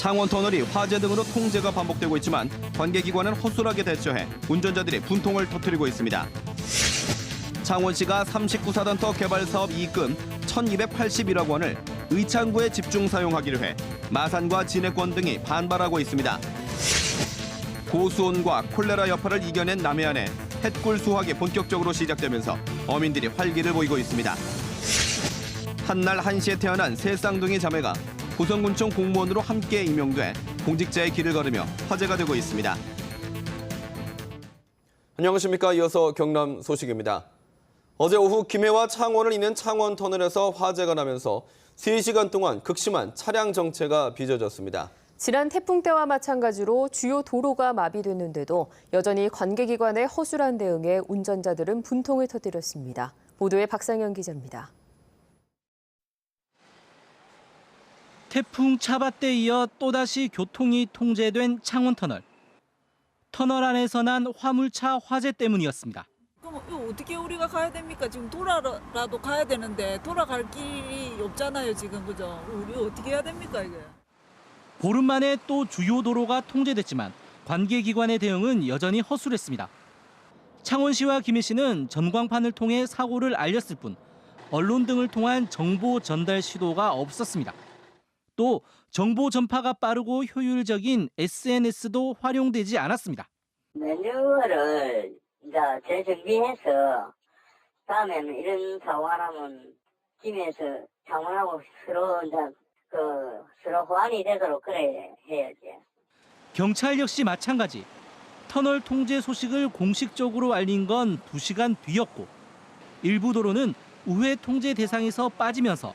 창원 터널이 화재 등으로 통제가 반복되고 있지만 관계기관은 허술하게 대처해 운전자들이 분통을 터뜨리고 있습니다. 창원시가 39사단터 개발사업 이익금 1,281억 원을 의창구에 집중 사용하기로 해 마산과 진해권 등이 반발하고 있습니다. 고수온과 콜레라 여파를 이겨낸 남해안에 햇꿀 수확이 본격적으로 시작되면서 어민들이 활기를 보이고 있습니다. 한날 한시에 태어난 세 쌍둥이 자매가 고성군청 공무원으로 함께 임용돼 공직자의 길을 걸으며 화제가 되고 있습니다. 안녕하십니까. 이어서 경남 소식입니다. 어제 오후 김해와 창원을 잇는 창원 터널에서 화재가 나면서 3시간 동안 극심한 차량 정체가 빚어졌습니다. 지난 태풍 때와 마찬가지로 주요 도로가 마비됐는데도 여전히 관계기관의 허술한 대응에 운전자들은 분통을 터뜨렸습니다. 보도에 박상현 기자입니다. 태풍 차바떼에 이어 또다시 교통이 통제된 창원터널. 터널 안에서 난 화물차 화재 때문이었습니다. 그럼 이거 어떻게 우리가 가야 됩니까? 지금 돌아라도 가야 되는데 돌아갈 길이 없잖아요, 지금. 그죠? 우리 어떻게 해야 됩니까, 이게? 보름 만에 또 주요 도로가 통제됐지만 관계기관의 대응은 여전히 허술했습니다. 창원시와 김해시는 전광판을 통해 사고를 알렸을 뿐 언론 등을 통한 정보 전달 시도가 없었습니다. 또 정보 전파가 빠르고 효율적인 SNS도 활용되지 않았습니다. 매뉴얼을 이제 재정비해서 다음에는 이런 사고가 나면 김해에서 창원하고 서로 이제 서로 호환이 되도록 그래 해야지. 경찰 역시 마찬가지. 터널 통제 소식을 공식적으로 알린 건 2시간 뒤였고 일부 도로는 우회 통제 대상에서 빠지면서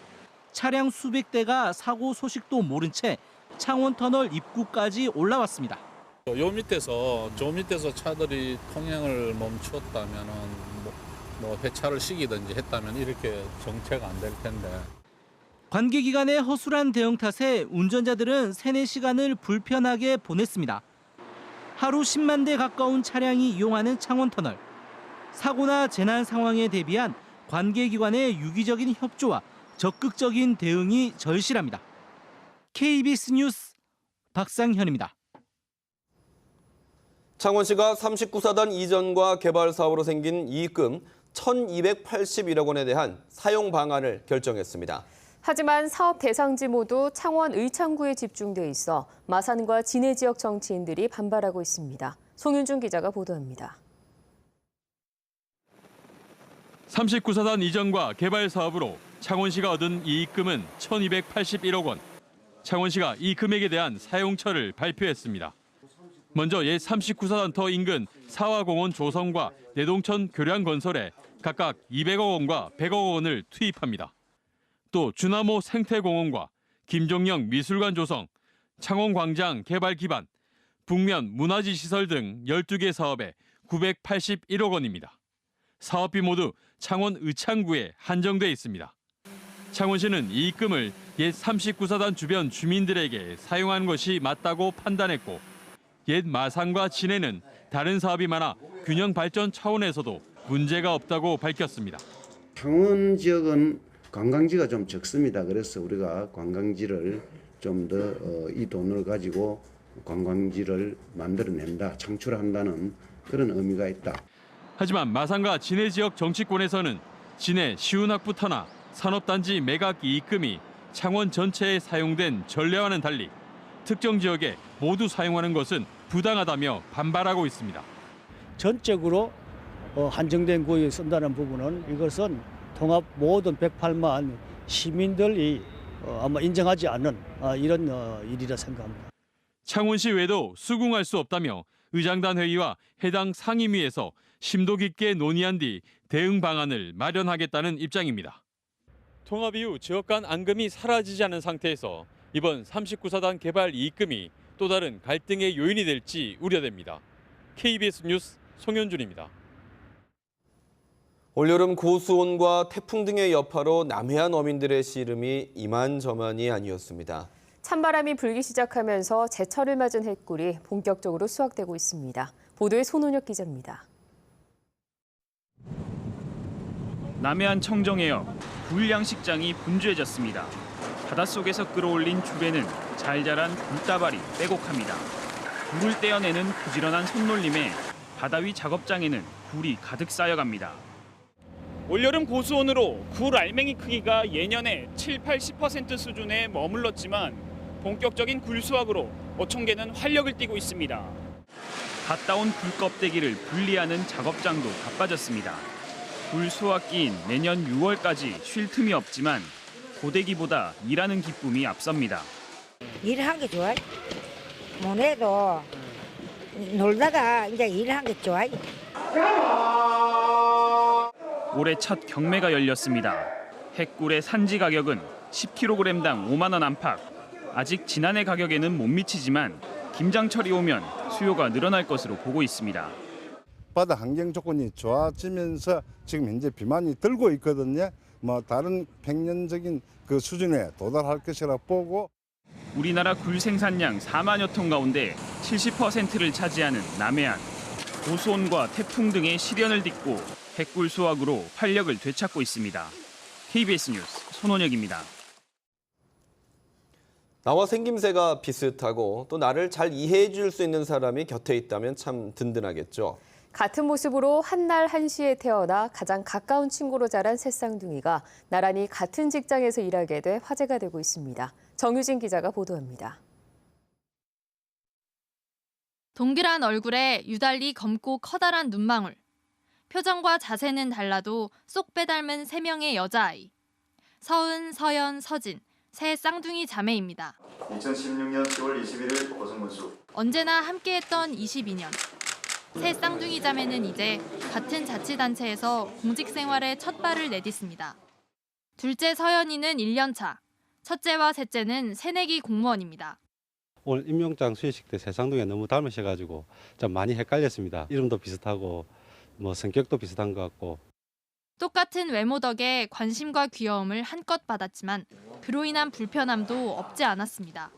차량 수백 대가 사고 소식도 모른 채 창원 터널 입구까지 올라왔습니다. 저 밑에서 차들이 통행을 멈추었다면은 뭐 회차를 시키든지 했다면 이렇게 정체가 안 될 텐데. 관계기관의 허술한 대응 탓에 운전자들은 3-4시간을 불편하게 보냈습니다. 하루 10만 대 가까운 차량이 이용하는 창원터널. 사고나 재난 상황에 대비한 관계기관의 유기적인 협조와 적극적인 대응이 절실합니다. KBS 뉴스 박상현입니다. 창원시가 39사단 이전과 개발 사업으로 생긴 이익금 1,281억 원에 대한 사용 방안을 결정했습니다. 하지만 사업 대상지 모두 창원 의창구에 집중돼 있어 마산과 진해 지역 정치인들이 반발하고 있습니다. 송윤준 기자가 보도합니다. 39사단 이전과 개발 사업으로 창원시가 얻은 이익금은 1,281억 원. 창원시가 이 금액에 대한 사용처를 발표했습니다. 먼저 옛 39사단터 인근 사화공원 조성과 내동천 교량 건설에 각각 200억 원과 100억 원을 투입합니다. 또 주나모 생태공원과 김종영 미술관 조성, 창원광장 개발 기반, 북면 문화지 시설 등 12개 사업에 981억 원입니다. 사업비 모두 창원 의창구에 한정돼 있습니다. 창원시는 이익금을 옛 39사단 주변 주민들에게 사용한 것이 맞다고 판단했고 옛 마산과 진해는 다른 사업이 많아 균형 발전 차원에서도 문제가 없다고 밝혔습니다. 창원 지역은 관광지가 좀 적습니다. 그래서 우리가 관광지를 좀 더 이 돈을 가지고 관광지를 만들어낸다, 창출한다는 그런 의미가 있다. 하지만 마산과 진해 지역 정치권에서는 진해 시운학부터나 산업단지 매각 이익금이 창원 전체에 사용된 전례와는 달리 특정 지역에 모두 사용하는 것은 부당하다며 반발하고 있습니다. 전적으로 한정된 구역에 쓴다는 부분은 이것은 통합 모든 108만 시민들이 아마 인정하지 않는 이런 일이라 생각합니다. 창원시 외에도 수긍할 수 없다며 의장단 회의와 해당 상임위에서 심도 깊게 논의한 뒤 대응 방안을 마련하겠다는 입장입니다. 통합 이후 지역 간 앙금이 사라지지 않은 상태에서 이번 39사단 개발 이익금이 또 다른 갈등의 요인이 될지 우려됩니다. KBS 뉴스 송현준입니다. 올여름 고수온과 태풍 등의 여파로 남해안 어민들의 시름이 이만저만이 아니었습니다. 찬바람이 불기 시작하면서 제철을 맞은 햇꿀이 본격적으로 수확되고 있습니다. 보도에 손은혁 기자입니다. 남해안 청정해역 불량식장이 분주해졌습니다. 바닷속에서 끌어올린 줄에는 잘 자란 굴다발이 빼곡합니다. 굴을 떼어내는 부지런한 손놀림에 바다 위 작업장에는 굴이 가득 쌓여갑니다. 올여름 고수온으로 굴 알맹이 크기가 예년의 7-80% 수준에 머물렀지만 본격적인 굴 수확으로 어촌계는 활력을 띠고 있습니다. 갓 따온 굴 껍데기를 분리하는 작업장도 바빠졌습니다. 굴 수확기인 내년 6월까지 쉴 틈이 없지만 고데기보다 일하는 기쁨이 앞섭니다. 일하는 게 좋아요. 뭐래도 놀다가 이제 일하는 게 좋아요. 올해 첫 경매가 열렸습니다. 핵굴의 산지 가격은 10kg당 5만 원 안팎. 아직 지난해 가격에는 못 미치지만 김장철이 오면 수요가 늘어날 것으로 보고 있습니다. 바다 환경 조건이 좋아지면서 지금 현재 비만이 들고 있거든요. 다른 평년적인 그 수준에 도달할 것이라 보고. 우리나라 굴 생산량 4만여 톤 가운데 70%를 차지하는 남해안. 고수온과 태풍 등의 시련을 딛고 핵굴 수확으로 활력을 되찾고 있습니다. KBS 뉴스 손원혁입니다. 나와 생김새가 비슷하고 또 나를 잘 이해해 줄 수 있는 사람이 곁에 있다면 참 든든하겠죠. 같은 모습으로 한날 한시에 태어나 가장 가까운 친구로 자란 새 쌍둥이가 나란히 같은 직장에서 일하게 돼 화제가 되고 있습니다. 정유진 기자가 보도합니다. 동그란 얼굴에 유달리 검고 커다란 눈망울. 표정과 자세는 달라도 쏙 빼닮은 3명의 여자아이. 서은, 서연, 서진. 새 쌍둥이 자매입니다. 2016년 10월 21일 고성군수. 언제나 함께했던 22년. 새 쌍둥이 자매는 이제 같은 자치단체에서 공직 생활에 첫 발을 내딛습니다. 둘째 서연이는 1년 차. 첫째와 셋째는 새내기 공무원입니다. 오늘 임명장 수여식 때 새 쌍둥이가 너무 닮으셔가지고 좀 많이 헷갈렸습니다. 이름도 비슷하고 성격도 비슷한 것 같고. 똑같은 외모 덕에 관심과 귀여움을 한껏 받았지만 그로 인한 불편함도 없지 않았습니다.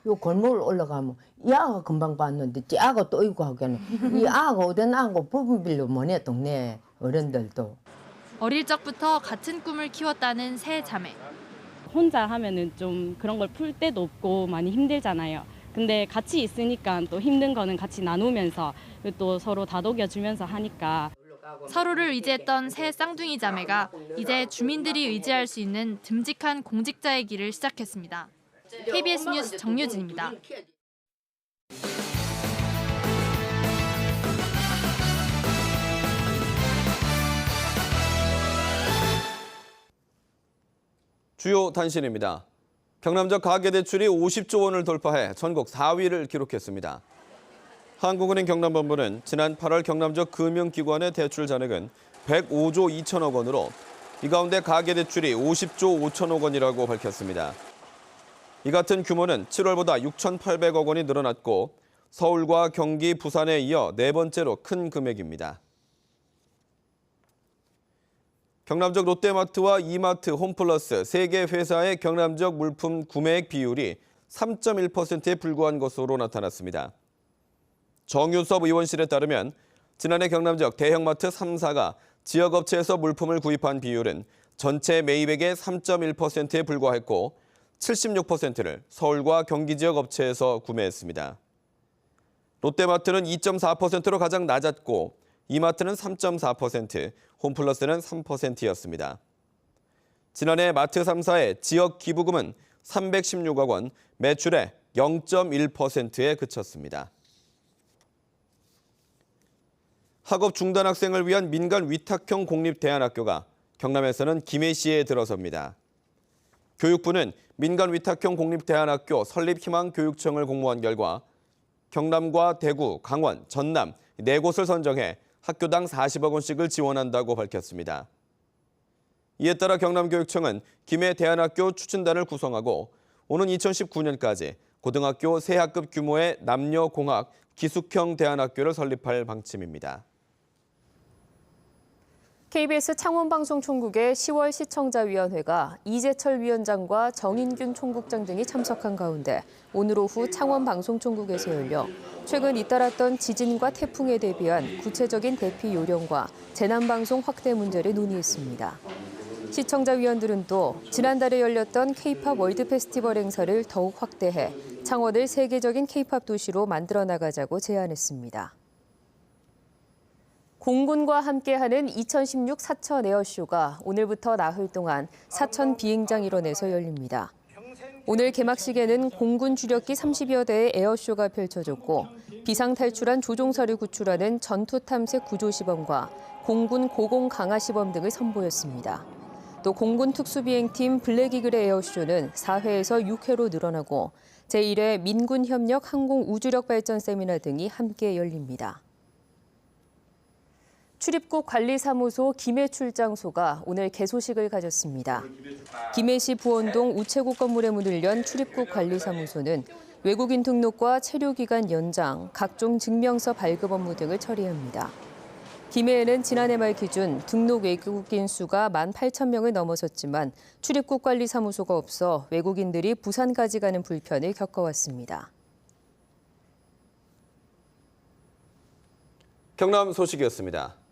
요 골목을 올라가면 이 아가 금방 봤는데 이 아가 또 있고 하기에는 이 아가 어디 나고 부분별로 뭐네 동네 어른들도. 어릴 적부터 같은 꿈을 키웠다는 새 자매. 혼자 하면은 좀 그런 걸 풀 때도 없고 많이 힘들잖아요. 근데 같이 있으니까 또 힘든 거는 같이 나누면서 또 서로 다독여주면서 하니까. 서로를 의지했던 새 쌍둥이 자매가 이제 주민들이 의지할 수 있는 듬직한 공직자의 길을 시작했습니다. KBS 뉴스 정유진입니다. 주요 단신입니다. 경남적 가계대출이 50조 원을 돌파해 전국 4위를 기록했습니다. 한국은행 경남본부는 지난 8월 경남적 금융기관의 대출 잔액은 105조 2천억 원으로 이 가운데 가계대출이 50조 5천억 원이라고 밝혔습니다. 이 같은 규모는 7월보다 6,800억 원이 늘어났고 서울과 경기, 부산에 이어 네 번째로 큰 금액입니다. 경남적 롯데마트와 이마트, 홈플러스 3개 회사의 경남적 물품 구매액 비율이 3.1%에 불과한 것으로 나타났습니다. 정윤섭 의원실에 따르면 지난해 경남적 대형마트 3사가 지역업체에서 물품을 구입한 비율은 전체 매입액의 3.1%에 불과했고 76%를 서울과 경기 지역 업체에서 구매했습니다. 롯데마트는 2.4%로 가장 낮았고 이마트는 3.4%, 홈플러스는 3%였습니다. 지난해 마트 3사의 지역 기부금은 316억 원, 매출의 0.1%에 그쳤습니다. 학업 중단 학생을 위한 민간 위탁형 공립대안학교가 경남에서는 김해시에 들어섭니다. 교육부는 민간 위탁형 공립대안학교 설립희망교육청을 공모한 결과 경남과 대구, 강원, 전남 4곳을 선정해 학교당 40억 원씩을 지원한다고 밝혔습니다. 이에 따라 경남교육청은 김해 대안학교 추진단을 구성하고 오는 2019년까지 고등학교 세 학급 규모의 남녀공학 기숙형 대안학교를 설립할 방침입니다. KBS 창원방송총국의 10월 시청자위원회가 이재철 위원장과 정인균 총국장 등이 참석한 가운데 오늘 오후 창원방송총국에서 열려 최근 잇따랐던 지진과 태풍에 대비한 구체적인 대피 요령과 재난방송 확대 문제를 논의했습니다. 시청자위원들은 또 지난달에 열렸던 K-팝 월드 페스티벌 행사를 더욱 확대해 창원을 세계적인 K-팝 도시로 만들어 나가자고 제안했습니다. 공군과 함께하는 2016 사천 에어쇼가 오늘부터 나흘 동안 사천 비행장 일원에서 열립니다. 오늘 개막식에는 공군 주력기 30여 대의 에어쇼가 펼쳐졌고 비상탈출한 조종사를 구출하는 전투탐색 구조시범과 공군 고공 강화 시범 등을 선보였습니다. 또 공군 특수비행팀 블랙이글의 에어쇼는 4회에서 6회로 늘어나고 제1회 민군협력 항공우주력 발전 세미나 등이 함께 열립니다. 출입국 관리사무소 김해 출장소가 오늘 개소식을 가졌습니다. 김해시 부원동 우체국 건물에 문을 연 출입국 관리사무소는 외국인 등록과 체류기간 연장, 각종 증명서 발급 업무 등을 처리합니다. 김해에는 지난해 말 기준 등록 외국인 수가 18,000명을 넘어섰지만 출입국 관리사무소가 없어 외국인들이 부산까지 가는 불편을 겪어왔습니다. 경남 소식이었습니다.